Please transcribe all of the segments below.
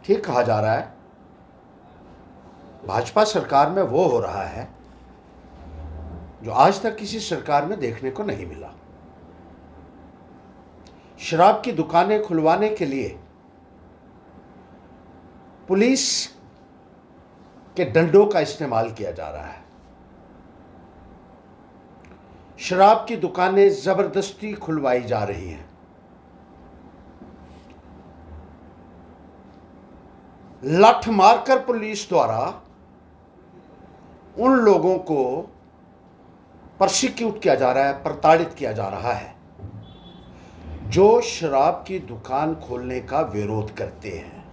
ठीक कहा जा रहा है, भाजपा सरकार में वो हो रहा है जो आज तक किसी सरकार में देखने को नहीं मिला। शराब की दुकानें खुलवाने के लिए पुलिस के डंडों का इस्तेमाल किया जा रहा है। शराब की दुकानें जबरदस्ती खुलवाई जा रही हैं। लाठ मारकर पुलिस द्वारा उन लोगों को परसिक्यूट किया जा रहा है, प्रताड़ित किया जा रहा है जो शराब की दुकान खोलने का विरोध करते हैं।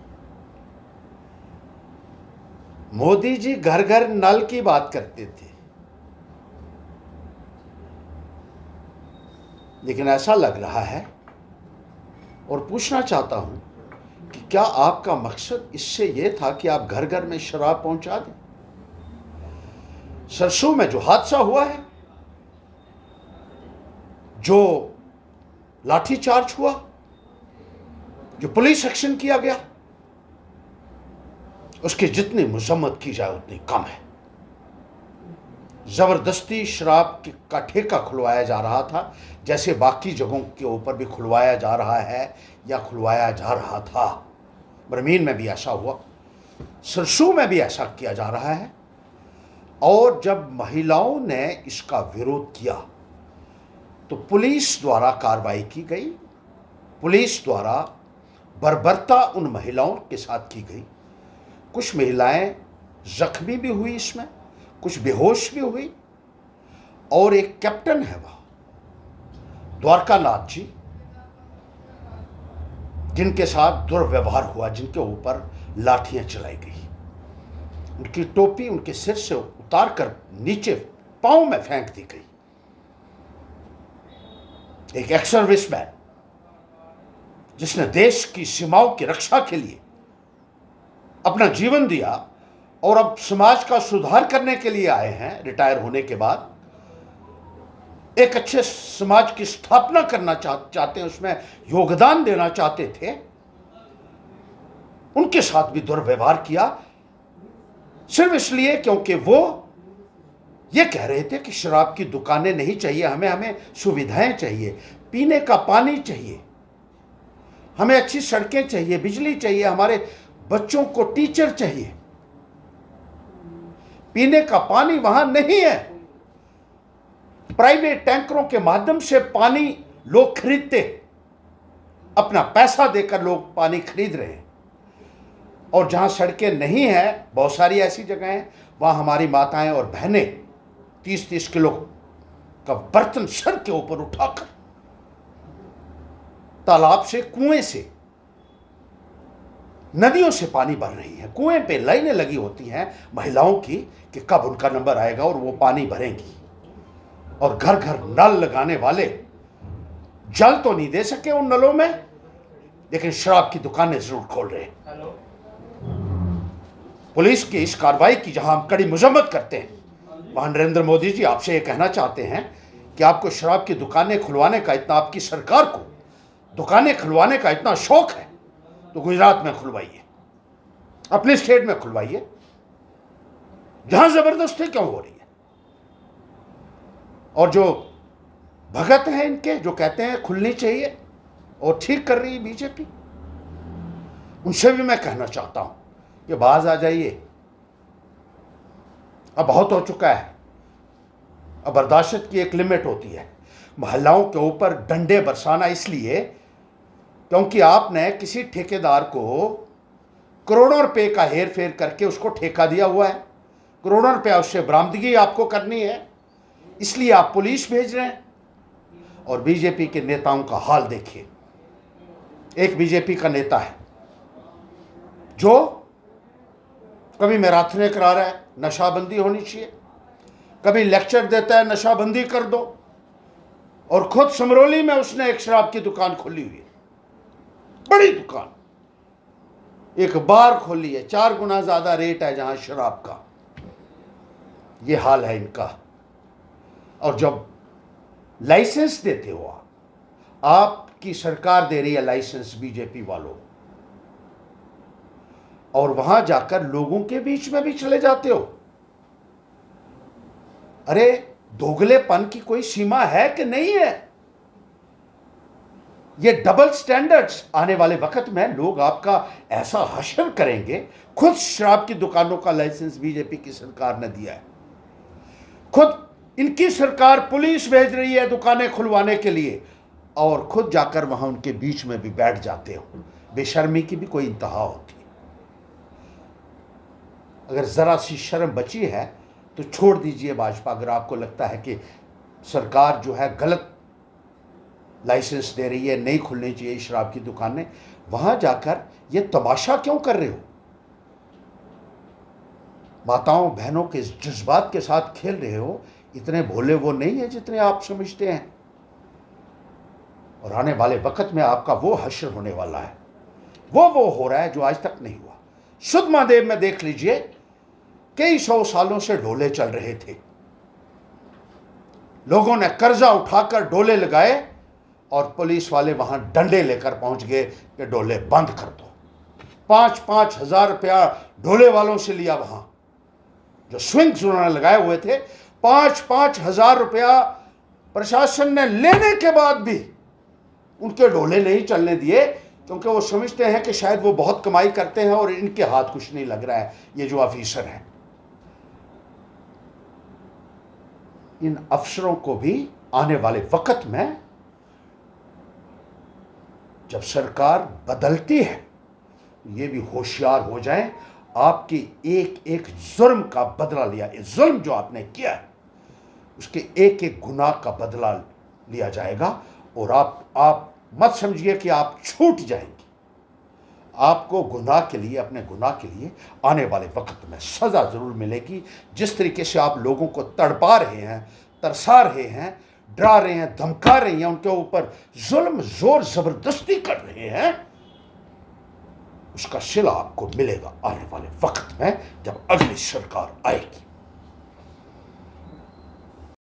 मोदी जी घर घर नल की बात करते थे, लेकिन ऐसा लग रहा है और पूछना चाहता हूं कि क्या आपका मकसद इससे यह था कि आप घर घर में शराब पहुंचा दें? सरसों में जो हादसा हुआ है, जो लाठीचार्ज हुआ, जो पुलिस एक्शन किया गया, उसकी जितनी मजम्मत की जाए उतनी कम है। जबरदस्ती शराब का ठेका खुलवाया जा रहा था, जैसे बाकी जगहों के ऊपर भी खुलवाया जा रहा है या खुलवाया जा रहा था। बरमीन में भी ऐसा हुआ, सरसों में भी ऐसा किया जा रहा है। और जब महिलाओं ने इसका विरोध किया तो पुलिस द्वारा कार्रवाई की गई, पुलिस द्वारा बर्बरता उन महिलाओं के साथ की गई। कुछ महिलाएं जख्मी भी हुई, इसमें कुछ बेहोश भी हुई। और एक कैप्टन है वह द्वारकानाथ जी, जिनके साथ दुर्व्यवहार हुआ, जिनके ऊपर लाठियां चलाई गई, उनकी टोपी उनके सिर से उतार कर नीचे पांव में फेंक दी गई। एक एक्स सर्विसमैन जिसने देश की सीमाओं की रक्षा के लिए अपना जीवन दिया और अब समाज का सुधार करने के लिए आए हैं, रिटायर होने के बाद एक अच्छे समाज की स्थापना करना चाहते हैं, उसमें योगदान देना चाहते थे, उनके साथ भी दुर्व्यवहार किया, सिर्फ इसलिए क्योंकि वो ये कह रहे थे कि शराब की दुकानें नहीं चाहिए, हमें सुविधाएं चाहिए, पीने का पानी चाहिए, हमें अच्छी सड़कें चाहिए, बिजली चाहिए, हमारे बच्चों को टीचर चाहिए। पीने का पानी वहां नहीं है। प्राइवेट टैंकरों के माध्यम से पानी लोग खरीदते, अपना पैसा देकर लोग पानी खरीद रहे हैं। और जहां सड़कें नहीं हैं, बहुत सारी ऐसी जगह हैं, वहां हमारी माताएं और बहनें 30-30 किलो का बर्तन सर के ऊपर उठाकर तालाब से, कुएं से, नदियों से पानी भर रही हैं। कुएं पे लाइनें लगी होती हैं महिलाओं की कि कब उनका नंबर आएगा और वो पानी भरेंगी। और घर घर नल लगाने वाले जल तो नहीं दे सके उन नलों में, लेकिन शराब की दुकानें जरूर खोल रहे हैं। पुलिस की इस कार्रवाई की जहां हम कड़ी मजम्मत करते हैं, वहां नरेंद्र मोदी जी आपसे ये कहना चाहते हैं कि आपको शराब की दुकानें खुलवाने का इतना, आपकी सरकार को दुकानें खुलवाने का इतना शौक है तो गुजरात में खुलवाइए, अपने स्टेट में खुलवाइए, जहां जबरदस्ती क्यों हो रही है। और जो भगत हैं इनके, जो कहते हैं खुलनी चाहिए और ठीक कर रही है बीजेपी, उनसे भी मैं कहना चाहता हूं कि बाज आ जाइए, अब बहुत हो चुका है। अब बर्दाश्त की एक लिमिट होती है। महिलाओं के ऊपर डंडे बरसाना इसलिए क्योंकि आपने किसी ठेकेदार को करोड़ों रुपए का हेर फेर करके उसको ठेका दिया हुआ है, करोड़ों रुपया उससे बरामदगी आपको करनी है, इसलिए आप पुलिस भेज रहे हैं। और बीजेपी के नेताओं का हाल देखिए। एक बीजेपी का नेता है जो कभी मैराथन करा रहा है, नशाबंदी होनी चाहिए, कभी लेक्चर देता है नशाबंदी कर दो, और खुद समरोली में उसने एक शराब की दुकान खोली हुई है, बड़ी दुकान, एक बार खोली है, 4 गुना ज्यादा रेट है जहां शराब का। ये हाल है इनका। और जब लाइसेंस देते हो आपकी सरकार दे रही है लाइसेंस बीजेपी वालों, और वहां जाकर लोगों के बीच में भी चले जाते हो। अरे दोगलेपन की कोई सीमा है कि नहीं है? ये डबल स्टैंडर्ड्स आने वाले वक्त में लोग आपका ऐसा हश्र करेंगे। खुद शराब की दुकानों का लाइसेंस बीजेपी की सरकार ने दिया है, खुद इनकी सरकार पुलिस भेज रही है दुकानें खुलवाने के लिए, और खुद जाकर वहां उनके बीच में भी बैठ जाते हो। बेशर्मी की भी कोई इंतहा होती है। अगर जरा सी शर्म बची है तो छोड़ दीजिए भाजपा। अगर आपको लगता है कि सरकार जो है गलत लाइसेंस दे रही है, नहीं खुलनी चाहिए शराब की दुकानें, वहां जाकर ये तमाशा क्यों कर रहे हो? माताओं बहनों के जज्बात के साथ खेल रहे हो। इतने भोले वो नहीं है जितने आप समझते हैं। और आने वाले वक्त में आपका वो हश्र होने वाला है, वो हो रहा है जो आज तक नहीं हुआ। शुद्ध महादेव में देख लीजिए, कई 100 सालों से डोले चल रहे थे। लोगों ने कर्जा उठाकर डोले लगाए और पुलिस वाले वहां डंडे लेकर पहुंच गए कि डोले बंद कर दो। 5-5 हजार रुपया डोले वालों से लिया। वहां जो स्विंग्स उन्होंने लगाए हुए थे, 5-5 हजार रुपया प्रशासन ने लेने के बाद भी उनके डोले नहीं चलने दिए, क्योंकि वो समझते हैं कि शायद वो बहुत कमाई करते हैं और इनके हाथ कुछ नहीं लग रहा है, ये जो ऑफिसर हैं। इन अफसरों को भी आने वाले वक्त में जब सरकार बदलती है, ये भी होशियार हो जाएं। आपकी एक एक जुर्म का बदला लिया, जुल्म जो आपने किया है उसके एक एक गुनाह का बदला लिया जाएगा। और आप मत समझिए कि आप छूट जाएंगे। आपको गुनाह के लिए, अपने गुनाह के लिए आने वाले वक्त में सजा जरूर मिलेगी। जिस तरीके से आप लोगों को तड़पा रहे हैं, तरसा रहे हैं, डरा रहे हैं, धमका रहे हैं, उनके ऊपर जुल्म जोर जबरदस्ती कर रहे हैं, उसका सिला आपको मिलेगा आने वाले वक्त में जब अगली सरकार आएगी।